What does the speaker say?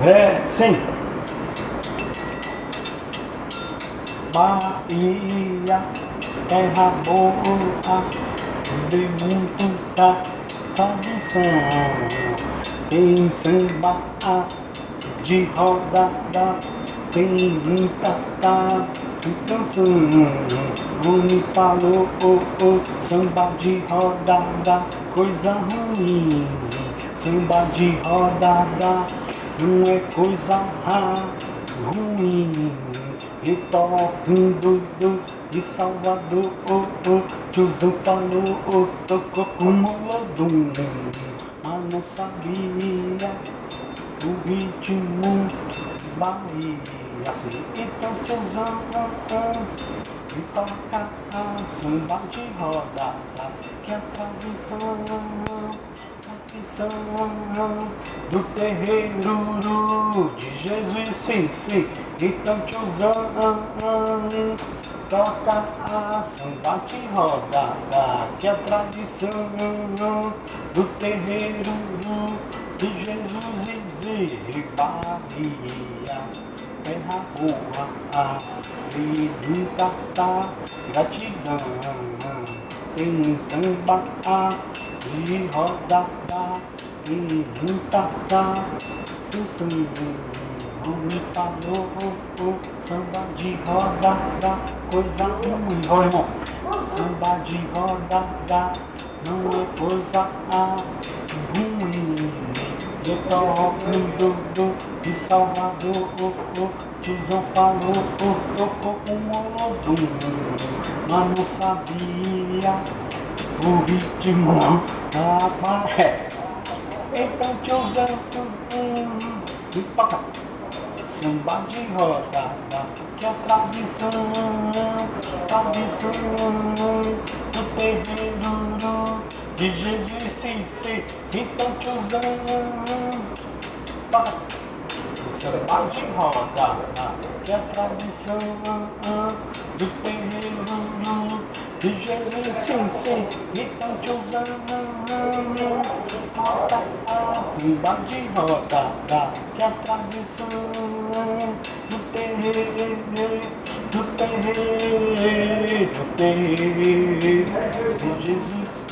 Ré, sim. Bahia, terra boa, de muita tradição. Tem samba de rodada, tem muita canção. Me falou, samba de rodada, coisa ruim. Samba de rodada não é coisa ruim. Eu toco um dudu de Salvador, Tiozão falou, tocou com molodum, mas não sabia o ritmo Bahia. Então tiozão, me toca samba de rodada, que é a tradição do terreiro de Jesus, sim, sim. Então tiozão, toca a samba de rodada, que é a tradição do terreiro de Jesus e Bahia. Terra boa, e nunca tá gratidão. Tem samba de rodada e nunca tá cantando. Me falou, samba de rodada, coisa ruim. Ó, irmão, samba de rodada não é coisa ruim. Eu toco um dudu de Salvador, tiozão falou, tocou com molodum, mas não sabia o ritmo da maré. Então tiozão, me toca samba de rodada, que é a tradição do terreiro de Jesus, sim, sim. Então tiozão, toca samba de rodada, que é a tradição do terreiro de Jesus, sim, sim. Então tiozão, toca samba de rodada, que é a tradição do terreiro de Jesus.